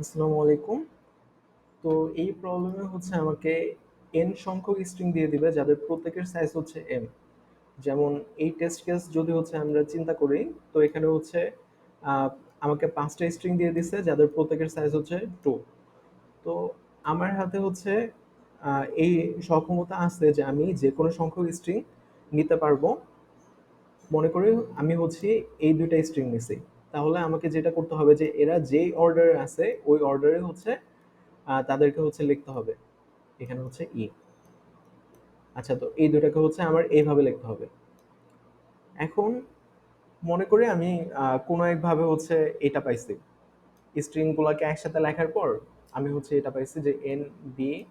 আসসালামু আলাইকুম। তো এই প্রবলেমে হচ্ছে আমাকে n সংখ্যক স্ট্রিং দিয়ে দিবে যাদের প্রত্যেকের সাইজ হচ্ছে m। যেমন এই টেস্ট কেস যদি হচ্ছে আমরা চিন্তা করি, তো এখানে হচ্ছে আহ, আমাকে 5টা স্ট্রিং দিয়ে দিছে যাদের প্রত্যেকের সাইজ হচ্ছে 2। তো আমার হাতে হচ্ছে এই সক্ষমতা আছে যে আমি যে কোনো সংখ্যক স্ট্রিং নিতে পারবো। মনে করি আমি হচ্ছে এই দুইটা স্ট্রিং নিছি, তাহলে আমাকে যেটা করতে হবে যে এরা যেই অর্ডারে আছে ওই অর্ডারে হচ্ছে তাদেরকে হচ্ছে লিখতে হবে। এখানে হচ্ছে আচ্ছা, তো এই দুটাকে হচ্ছে আমার এইভাবে লিখতে হবে। এখন মনে করি আমি কোনো একভাবে হচ্ছে এটা পাইছি, স্ট্রিং গুলাকে একসাথে লেখার পর আমি হচ্ছে এটা পাইছি যে NBACREEKN।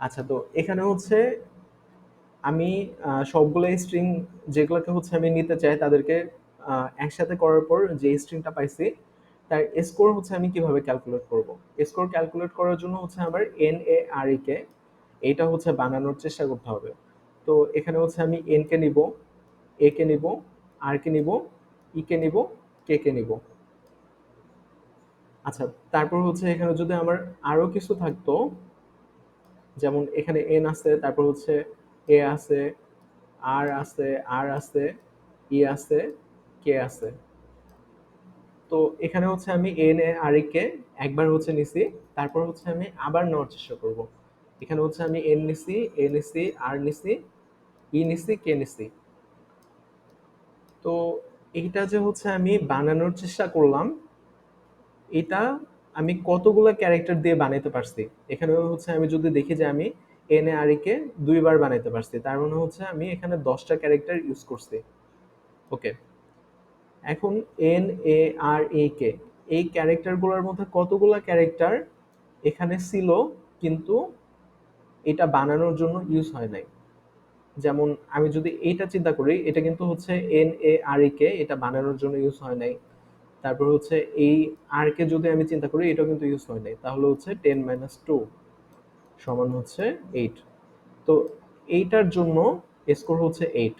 আচ্ছা, তো এখানে হচ্ছে আমি সবগুলো স্ট্রিং যেগুলোকে হচ্ছে আমি নিতে চাই তাদেরকে একসাথে করার পর যে স্ট্রিংটা পাইছি তার স্কোর হচ্ছে আমি কিভাবে ক্যালকুলেট করব। স্কোর ক্যালকুলেট করার জন্য হচ্ছে আমার NARE কে এইটা হচ্ছে বানানোর চেষ্টা করতে হবে। তো এখানে হচ্ছে আমি এন কে নিব, এ কে নিব, আর কে নিব, ই কে নিব, কে কে নিব। আচ্ছা, তারপর হচ্ছে এখানে যদি আমার আরো কিছু থাকতো, যেমন এখানে এন আছে, তারপর হচ্ছে এ আছে, আর আছে, ই আছে, কে আছে। তো এখানে হচ্ছে আমি এন এ আর ই কে একবার হচ্ছে নিছি, তারপর হচ্ছে আমি আবার নেওয়ার চেষ্টা করব। এখানে হচ্ছে আমি এন নিছি, এ নিছি, আর নিছি, ই নিছি, কে নিছি। তো এইটা যে হচ্ছে আমি বানানোর চেষ্টা করলাম, এটা আমি কতগুলো ক্যারেক্টার দিয়ে বানাইতে পারছি। এখানে হচ্ছে আমি যদি দেখি যে আমি এন এ আর ই কে দুইবার বানাইতে পারছি, তার মানে হচ্ছে আমি এখানে 10টা ক্যারেক্টার ইউজ করছি। ওকে, এখন NARA কে এই ক্যারেক্টারগুলোর মধ্যে কতগুলো ক্যারেক্টার এখানে ছিল কিন্তু এটা বানানোর জন্য ইউজ হয় নাই। যেমন আমি যদি এইটা চিন্তা করি, এটা কিন্তু হচ্ছে NARA কে এটা বানানোর জন্য ইউজ হয় নাই। তারপর হচ্ছে এই আর কে যদি আমি চিন্তা করি, এটাও কিন্তু ইউজ হয় নাই, তাহলে হচ্ছে 10 - 2 সমান হচ্ছে 8। তো এইটার জন্য স্কোর হচ্ছে 8।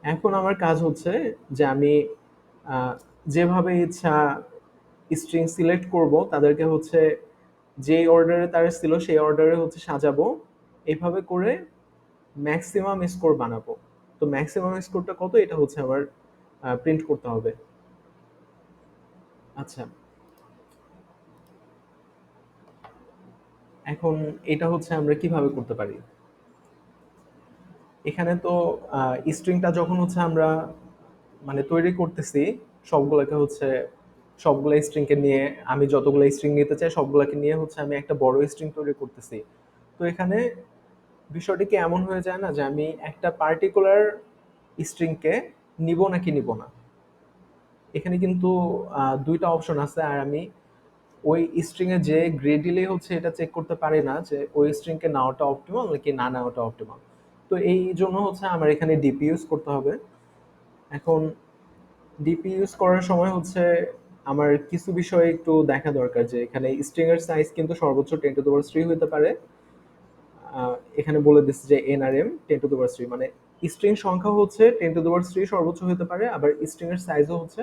এখন আমার কাজ হচ্ছে যে আমি আহ, যেভাবে ইচ্ছা স্ট্রিং সিলেক্ট করব, তাদেরকে হচ্ছে যেই অর্ডারে তারা ছিল সেই অর্ডারে হচ্ছে সাজাবো। এইভাবে করে ম্যাক্সিমাম স্কোর বানাবো। তো ম্যাক্সিমাম স্কোরটা কত, এটা হচ্ছে আবার প্রিন্ট করতে হবে। আচ্ছা, এখন এটা হচ্ছে আমরা কিভাবে করতে পারি। এখানে তো স্ট্রিংটা যখন হচ্ছে আমরা মানে তৈরি করতেছি, সবগুলোকে হচ্ছে সবগুলো স্ট্রিংকে নিয়ে আমি যতগুলো স্ট্রিং নিতে চাই সবগুলোকে নিয়ে হচ্ছে আমি একটা বড় স্ট্রিং তৈরি করতেছি। তো এখানে বিষয়টি কি এমন হয়ে যায় না যে আমি একটা পার্টিকুলার স্ট্রিংকে নিব নাকি নিব না। এখানে কিন্তু দুইটা অপশন আছে, আর আমি ওই স্ট্রিং এ যে গ্রেডিলে হচ্ছে এটা চেক করতে পারি না যে ওই স্ট্রিং কে নেওয়াটা অপটিমাল নাকি না নেওয়াটা অপটিমাল। তো এই জন্য হচ্ছে আমার এখানে ডিপি ইউজ করতে হবে। এখন ডিপি ইউজ করার সময় হচ্ছে আমার কিছু বিষয় একটু দেখা দরকার, যে এখানে স্ট্রিং এর সাইজ কিন্তু সর্বোচ্চ 10^3 হতে পারে। এখানে বলে দিচ্ছে যে এনআরএম 10^3, মানে স্ট্রিং সংখ্যা হচ্ছে 10^3 সর্বোচ্চ হতে পারে, আবার স্ট্রিং এর সাইজও হচ্ছে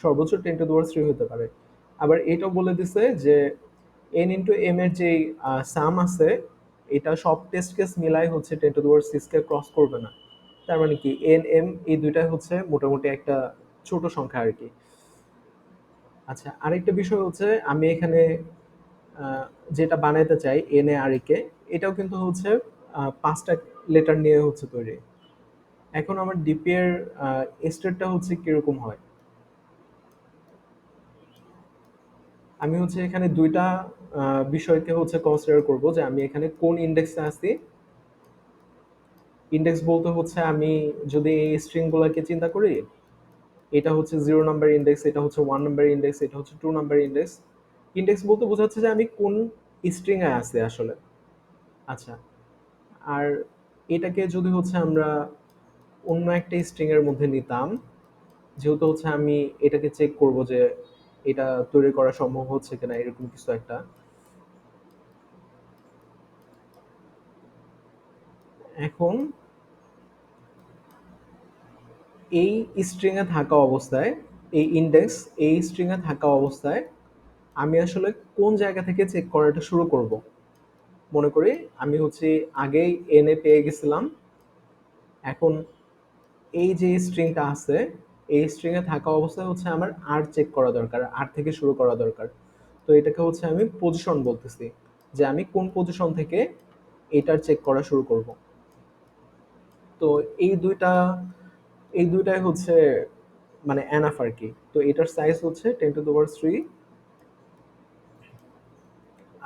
সর্বোচ্চ 10^3 হতে পারে। আবার এটাও বলে দিছে যে n × m এর যে সাম আছে, এটা সব টেস্ট কেস মিলাই হচ্ছে 10^6 কে ক্রস করবে না। তার মানে কি এন এম এই দুইটাই হচ্ছে মোটামুটি একটা ছোট সংখ্যা আর কি। আচ্ছা, আরেকটা বিষয় হচ্ছে আমি এখানে আহ, যেটা বানাইতে চাই NARA কে, এটাও কিন্তু হচ্ছে 5টা লেটার নিয়ে হচ্ছে তৈরি। এখন আমার ডিপি এর স্টেটটা হচ্ছে কিরকম হয়। আমি হচ্ছে এখানে দুইটা বিষয়কে হচ্ছে কনসিডার করব, যে আমি এখানে কোন ইন্ডেক্সে আছি। ইন্ডেক্স বলতে হচ্ছে আমি যদি এই স্ট্রিং গুলাকে চিন্তা করি, এটা হচ্ছে 0 নাম্বার ইন্ডেক্স, এটা হচ্ছে 1 নাম্বার ইন্ডেক্স, এটা হচ্ছে 2 নাম্বার ইন্ডেক্স। ইন্ডেক্স বলতে বোঝাচ্ছে যে আমি কোন স্ট্রিং এ আছি আসলে। আচ্ছা, আর এটাকে যদি হচ্ছে আমরা অন্য একটা স্ট্রিং এর মধ্যে নিতাম, যেহেতু হচ্ছে আমি এটাকে চেক করব যে এটা তৈরি করা সম্ভব হচ্ছে কিনা, এরকম কিছু একটা। এখন এই স্ট্রিংয়ে থাকা অবস্থায়, এই ইন্ডেক্স এই স্ট্রিংয়ে থাকা অবস্থায় আমি আসলে কোন জায়গা থেকে চেক করাটা শুরু করব। মনে করি আমি হচ্ছে আগেই এনে পেয়ে গেছিলাম, এখন এই যে স্ট্রিংটা আছে এই স্ট্রিংয়ে থাকা অবস্থায় হচ্ছে আমার আর চেক করা দরকার, আর থেকে শুরু করা দরকার। তো এটাকে হচ্ছে আমি পজিশন বলতেছি, যে আমি কোন পজিশন থেকে এটার চেক করা শুরু করব। তো এই দুইটা এই দুইটাই হচ্ছে মানে এনাফ আর কি। তো এটার সাইজ হচ্ছে 10⁻³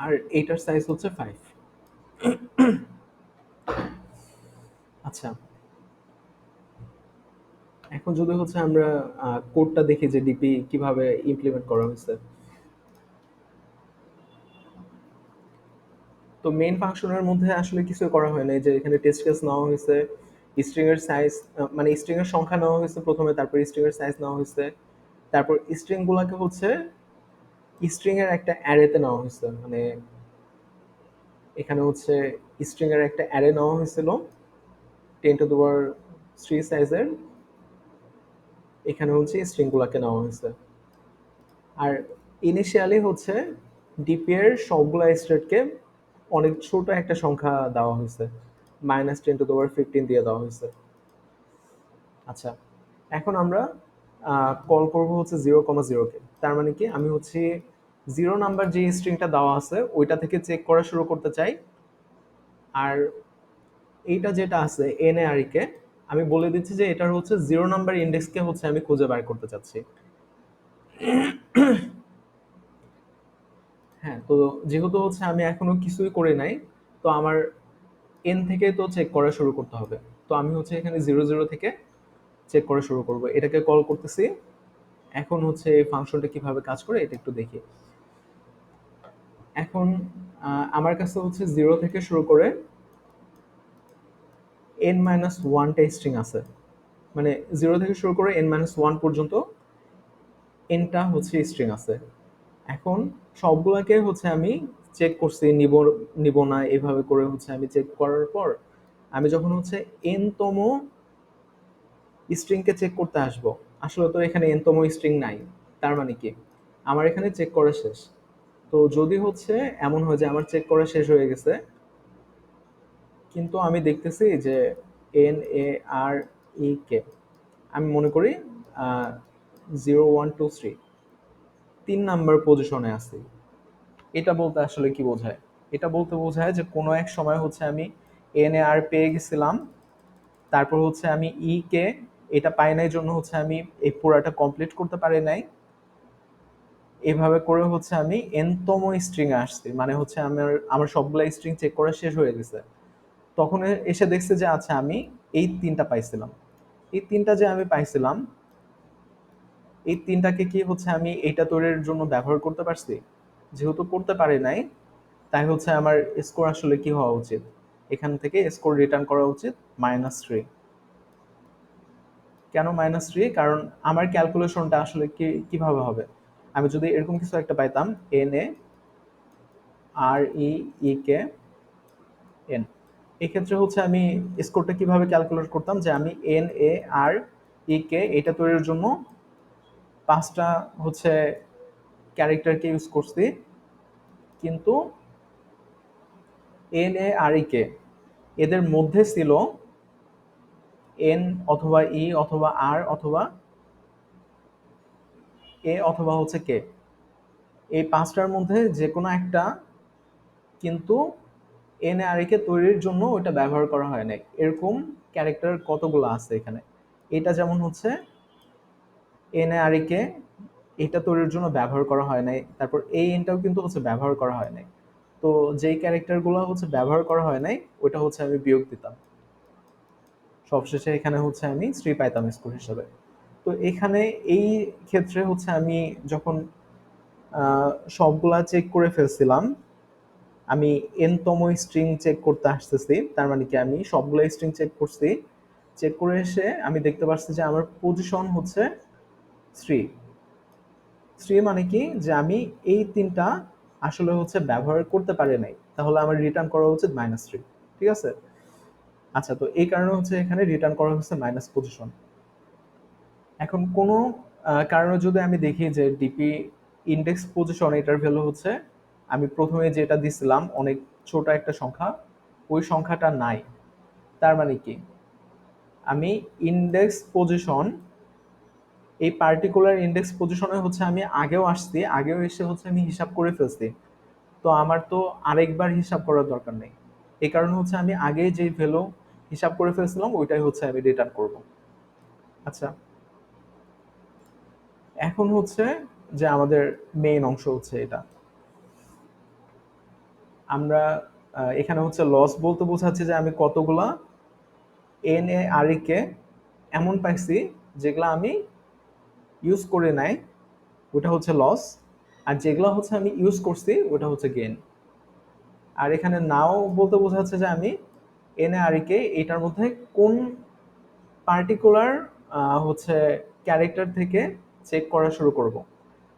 আর এইটার সাইজ হচ্ছে 5। আচ্ছা, এখন যদি হচ্ছে আমরা কোডটা দেখি যে ডিপি কিভাবে ইমপ্লিমেন্ট করা হয়েছে। তো মেইন ফাংশনের মধ্যে আসলে কিছু করা হয় নাই, যে এখানে টেস্ট কেস নেওয়া হয়েছে, স্ট্রিং এর সাইজ মানে স্ট্রিং এর সংখ্যা নেওয়া হয়েছে প্রথমে, তারপর স্ট্রিং এর সাইজ নেওয়া হয়েছে, তারপর স্ট্রিং গুলাকে হচ্ছে স্ট্রিং এর একটা অ্যারেতে নেওয়া হয়েছে। মানে এখানে হচ্ছে স্ট্রিং এর একটা অ্যারে নেওয়া হয়েছিল 10⁻³ সাইজের, এখানে হচ্ছে স্ট্রিং গুলাকে নেওয়া হয়েছে। আর ইনিশিয়ালি হচ্ছে ডিপি এর সবগুলা স্টেটকে অনেক ছোট একটা সংখ্যা দেওয়া হয়েছে, -10⁻15 দিয়ে দেওয়া হয়েছে। আচ্ছা, এখন আমরা কল করব হচ্ছে 0,0 কে। তার মানে কি আমি হচ্ছে 0 নাম্বার যে স্ট্রিংটা দেওয়া আছে ওইটা থেকে চেক করা শুরু করতে চাই। আর এইটা যেটা আছে এনএআরই কে, আমি বলে দিচ্ছি যে এটার হচ্ছে 0 নাম্বার ইন্ডেক্সকে হচ্ছে আমি খুঁজে বের করতে চাচ্ছি। হ্যাঁ, তো যেহেতু হচ্ছে আমি এখনো কিছুই করে নাই, তো আমার এন থেকে তো চেক করা শুরু করতে হবে। তো আমি হচ্ছে এখানে 0 0 থেকে চেক করা শুরু করব, এটাকে কল করতেছি। এখন হচ্ছে এই ফাংশনটা কিভাবে কাজ করে এটা একটু দেখি। এখন আমার কাছে হচ্ছে 0 থেকে শুরু করে n-1টা স্ট্রিং আছে। মানে 0 থেকে শুরু করে n-1 পর্যন্ত এনটা হচ্ছে স্ট্রিং আছে। এখন সবগুলোকে হচ্ছে আমি চেক করছি, নিব নিব না এভাবে করে হচ্ছে আমি চেক করার পর আমি যখন হচ্ছে n তম স্ট্রিংকে চেক করতে আসব, আসলে তো এখানে n তম স্ট্রিং নাই। তার মানে কি আমার এখানে চেক করা শেষ। তো যদি হচ্ছে এমন হয় যে আমার চেক করা শেষ হয়ে গেছে, কিন্তু আমি দেখতেছি যে NAREK, আমি মনে করি 0 1 2 3 3 নাম্বার পজিশনে আছি। এটা বলতে আসলে কি বোঝায়? এটা বলতে বোঝায় যে কোনো এক সময় হচ্ছে আমি NAR পেয়ে গেছিলাম, তারপর হচ্ছে আমি কে এটা পাই নাই জন্য হচ্ছে আমি এই পুরাটা কমপ্লিট করতে পারি নাই। এভাবে করে হচ্ছে আমি n তম স্ট্রিং এ আসছি, মানে হচ্ছে আমার আমার সবগুলা স্ট্রিং চেক করা শেষ হয়ে গেছে। তখন এসে দেখছে যে আচ্ছা আমি এই 3টা পাইছিলাম। এই 3টা যে আমি পাইছিলাম, এই 3টাকে কি হচ্ছে আমি এইটা তৈরির জন্য ব্যবহার করতে পারছি? যেহেতু করতে পারি নাই, তাই হচ্ছে আমার স্কোর আসলে কি হওয়া উচিত? এখান থেকে স্কোর রিটার্ন করা উচিত -3। কেন -3? কারণ আমার ক্যালকুলেশনটা আসলে কিভাবে হবে? আমি যদি এরকম কিছু একটা পাইতাম NAREEKN, এক্ষেত্রে হচ্ছে আমি স্কোরটা কিভাবে ক্যালকুলেট করতাম, যে আমি NAREK এটা তৈরির জন্য 5টা হচ্ছে ক্যারেক্টারকে ইউজ করছি, কিন্তু NAREK এদের মধ্যে ছিল N অথবা E অথবা R অথবা A অথবা হচ্ছে K। এই 5টার মধ্যে যে কোনো একটা, কিন্তু NAREK তৈরির জন্য ওটা ব্যবহার করা হয় নাই। এরকম ক্যারেক্টার কতগুলো আছে এখানে? এটা যেমন হচ্ছে NAREK এটা তৈরির জন্য ব্যবহার করা হয় নাই। তারপর এই এনটাও কিন্তু হচ্ছে ব্যবহার করা হয় নাই। তো যেই ক্যারেক্টারগুলো হচ্ছে ব্যবহার করা হয় নাই ওটা হচ্ছে আমি বিয়োগ দিতাম। সবশেষে এখানে হচ্ছে আমি 3 পাইতাম স্কোর হিসাবে। তো এখানে এই ক্ষেত্রে হচ্ছে আমি যখন সবগুলা চেক করে ফেলছিলাম, আমি n তম স্ট্রিং চেক করতে আসতেছি, তার মানে কি আমি সবগুলো স্ট্রিং চেক করছি। চেক করে এসে আমি দেখতে পাচ্ছি যে আমার পজিশন হচ্ছে 3। 3 মানে কি যে আমি এই 3টা আসলে হচ্ছে ব্যবহার করতে পারি নাই, তাহলে আমার রিটার্ন করা উচিত -3। ঠিক আছে? আচ্ছা, তো এই কারণে হচ্ছে এখানে রিটার্ন করা হচ্ছে মাইনাস পজিশন। এখন কোনো কারণে যদি আমি দেখি যে ডিপি ইন্ডেক্স পজিশন এটার ভ্যালু হচ্ছে, আমি প্রথমে যেটা দিছিলাম অনেক ছোট একটা সংখ্যা, ওই সংখ্যাটা নাই, তার মানে কি আমি ইন্ডেক্স পজিশন, এই পার্টিকুলার ইন্ডেক্স পজিশনে হচ্ছে আমি আগেও আসছি, আগেও এসে হচ্ছে আমি হিসাব করে ফেলছি, তো আমার তো আরেকবার হিসাব করার দরকার নেই। এই কারণে হচ্ছে আমি আগে যে ভ্যালু হিসাব করে ফেলছিলাম ওইটাই হচ্ছে আমি রিটার্ন করব। আচ্ছা, এখন হচ্ছে যে আমাদের মেইন অংশ হচ্ছে এটা, আমরা এখানে হচ্ছে লস বলতে বোঝাচ্ছে যে আমি কতগুলা এন এ আর ই কে এমন পাইছি যেগুলা আমি ইউজ করে নাই, ওটা হচ্ছে লস। আর যেগুলো হচ্ছে আমি ইউজ করছি ওটা হচ্ছে গেইন। আর এখানে নাও বলতে বোঝাচ্ছে যে আমি এন এ আর ই কে এটার মধ্যে কোন পার্টিকুলার হচ্ছে ক্যারেক্টার থেকে চেক করা শুরু করব।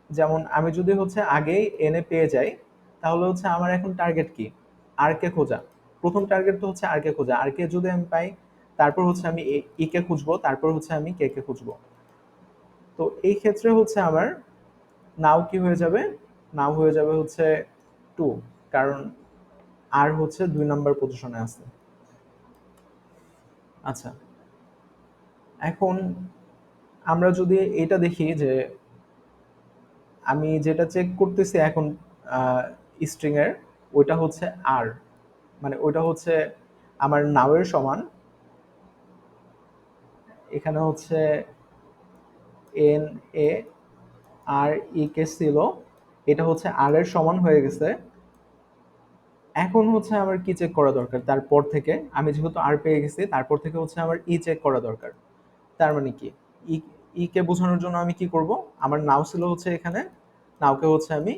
যেমন আমি যদি হচ্ছে আগেই এনে পেয়ে যাই, তাহলে হচ্ছে আমার এখন টার্গেট কি, আর কে খোঁজা। প্রথম টার্গেট তো হচ্ছে আর কে খোঁজা, আর কে যদি আমি পাই তারপর হচ্ছে আমি ই কে খুঁজবো, তারপর হচ্ছে আমি কে কে খুঁজবো। তো এই ক্ষেত্রে হচ্ছে আমার নাও কি হয়ে যাবে, নাও হয়ে যাবে হচ্ছে টু, কারণ আর হচ্ছে 2 নাম্বার পজিশনে আছে। আচ্ছা, এখন আমরা যদি এটা দেখি যে আমি যেটা চেক করতেছি এখন স্ট্রিং এর, ওইটা হচ্ছে আর, মানে ওইটা হচ্ছে আমার নাওয়ের সমান। এখানে হচ্ছে এন এ আর ই কে ছিল, এটা হচ্ছে আর এর সমান হয়ে গেছে। এখন হচ্ছে আমার কি চেক করা দরকার, তারপর থেকে আমি যেহেতু আর পেয়ে গেছি তারপর থেকে হচ্ছে আমার ই চেক করা দরকার। তার মানে কি, ই ই কে বোঝানোর জন্য আমি কি করব, আমার নাও ছিল হচ্ছে এখানে, নাওকে হচ্ছে আমি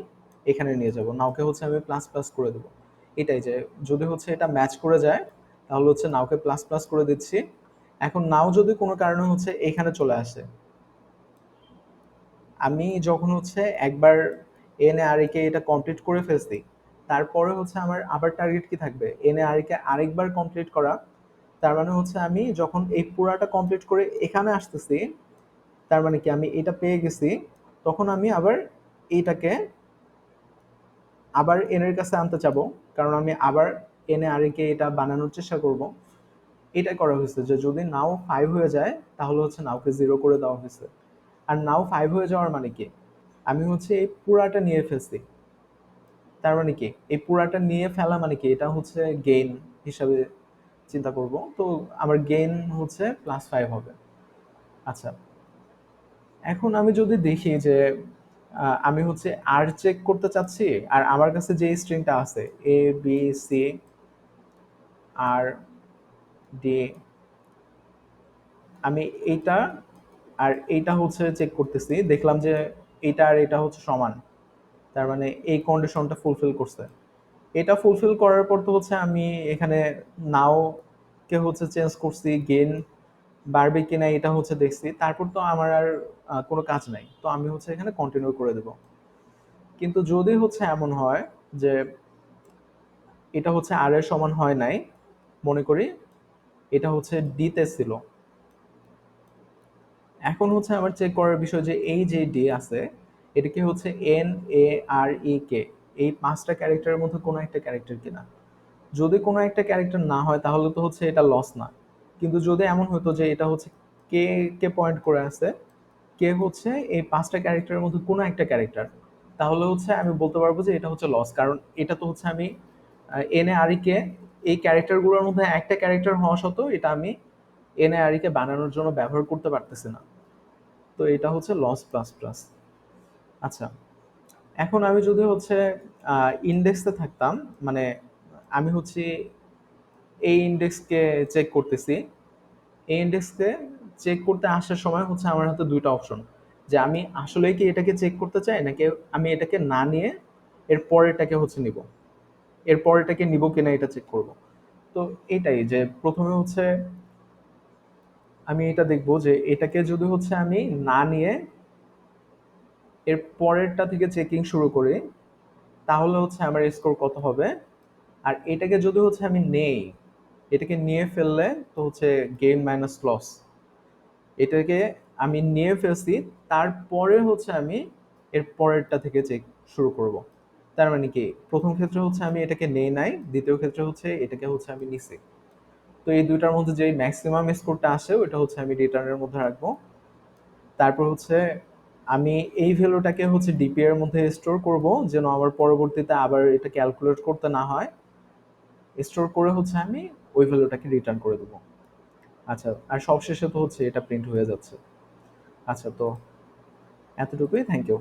এখানে নিয়ে যাব, নাওকে হচ্ছে আমি প্লাস প্লাস করে দেবো। এটাই যে যদি হচ্ছে এটা ম্যাচ করে যায় তাহলে হচ্ছে নাওকে প্লাস প্লাস করে দিচ্ছি। এখন নাও যদি কোনো কারণে হচ্ছে এখানে চলে আসে, আমি যখন হচ্ছে একবার এন এ আর কে এটা কমপ্লিট করে ফেলছি, তারপরে হচ্ছে আমার আবার টার্গেট কি থাকবে, এন এ আর কে আরেকবার কমপ্লিট করা। তার মানে হচ্ছে আমি যখন এই পুরাটা কমপ্লিট করে এখানে আসতেছি, তার মানে কি আমি এটা পেয়ে গেছি, তখন আমি আবার এইটাকে আবার এন এর কাছে আনতে চাবো, কারণ আমি আবার এন এ আর কে এটা বানানোর চেষ্টা করব। এটা করা হয়েছে যে যদি নাও 5 হয়ে যায় তাহলে হচ্ছে নাওকে 0 করে দেওয়া হয়েছে। আর নাও 5 হয়ে যাওয়ার মানে কি, আমি হচ্ছে এই পুরাটা নিয়ে ফেলছি। তার মানে কি এই পুরাটা নিয়ে ফেলা মানে কি, এটা হচ্ছে গেইন হিসাবে চিন্তা করব, তো আমার গেইন হচ্ছে +5 হবে। আচ্ছা, এখন আমি যদি দেখি যে আমি হচ্ছে আর চেক করতে চাচ্ছি, আর আমার কাছে যে স্ট্রিংটা আছে A B C R D, আমি এইটা আর এইটা হচ্ছে চেক করতেছি, দেখলাম যে এইটা আর এটা হচ্ছে সমান, তার মানে এই কন্ডিশনটা ফুলফিল করছে। এটা ফুলফিল করার পর তো হচ্ছে আমি এখানে নাও কে হচ্ছে চেঞ্জ করছি, গেইন বাড়বে কিনা এটা হচ্ছে দেখছি, তারপর তো আমার আর কোনো কাজ নাই, তো আমি হচ্ছে এখানে কন্টিনিউ করে দেব। কিন্তু যদি হচ্ছে এমন হয় যে এটা হচ্ছে আর এর সমান হয় নাই, মনে করি এটা হচ্ছে ডি তে ছিল, এখন হচ্ছে আমার চেক করার বিষয় যে এই যে ডি আছে এটা কি হচ্ছে এন এ আর ই কে এই 5টা ক্যারেক্টারের মধ্যে কোনো একটা ক্যারেক্টার কিনা। যদি কোনো একটা ক্যারেক্টার না হয় তাহলে তো হচ্ছে এটা লস না। কিন্তু যদি এমন হতো যে এটা হচ্ছে কে কে পয়েন্ট করে আছে, কে হচ্ছে এই 5টা ক্যারেক্টারের মধ্যে কোনো একটা ক্যারেক্টার, তাহলে হচ্ছে আমি বলতে পারবো যে এটা হচ্ছে লস, কারণ এটা তো হচ্ছে আমি এন এ আর ই কে এই ক্যারেক্টারগুলোর মধ্যে একটা ক্যারেক্টার হওয়া সত্ত্বেও এটা আমি এন এ আর ই কে বানানোর জন্য ব্যবহার করতে পারতেছি না, তো এটা হচ্ছে লস প্লাস প্লাস। আচ্ছা, এখন আমি যদি হচ্ছে ইন্ডেক্সে থাকতাম, মানে আমি হচ্ছে এই ইন্ডেক্সকে চেক করতেছি, এই ইন্ডেক্সকে চেক করতে আসার সময় হচ্ছে আমার হাতে 2টা অপশন, যে আমি আসলে কি এটাকে চেক করতে চাই নাকি আমি এটাকে না নিয়ে এর পরেরটাকে হচ্ছে নিব, এর পরেরটাকে নিব কিনা এটা চেক করব। তো এটাই যে প্রথমে হচ্ছে আমি এটা দেখব যে এটাকে যদি হচ্ছে আমি না নিয়ে এর পরেরটা থেকে চেকিং শুরু করি তাহলে হচ্ছে আমার স্কোর কত হবে। আর এটাকে যদি হচ্ছে আমি নেই, এটাকে নিয়ে ফেললে তো হচ্ছে গেইন মাইনাস লস, এটাকে আমি নিয়ে ফেলছি, তারপরে হচ্ছে আমি এর পরেরটা থেকে চেক শুরু করব। তার মানে কি, প্রথম ক্ষেত্রে হচ্ছে আমি এটাকে নেই নাই, দ্বিতীয় ক্ষেত্রে হচ্ছে এটাকে হচ্ছে আমি নিছি। তো এই দুইটার মধ্যে যে ম্যাক্সিমাম স্কোরটা আসে ওটা হচ্ছে আমি রিটার্নের মধ্যে রাখবো। তারপর হচ্ছে আমি এই ভ্যালুটাকে হচ্ছে ডিপি এর মধ্যে স্টোর করব, যেন আমার পরবর্তীতে আবার এটা ক্যালকুলেট করতে না হয়। স্টোর করে হচ্ছে আমি ওই ভ্যালুটাকে রিটার্ন করে দেবো। আচ্ছা, আর সবশেষে তো হচ্ছে এটা প্রিন্ট হয়ে যাচ্ছে। আচ্ছা, তো এতটুকুই, থ্যাংক ইউ।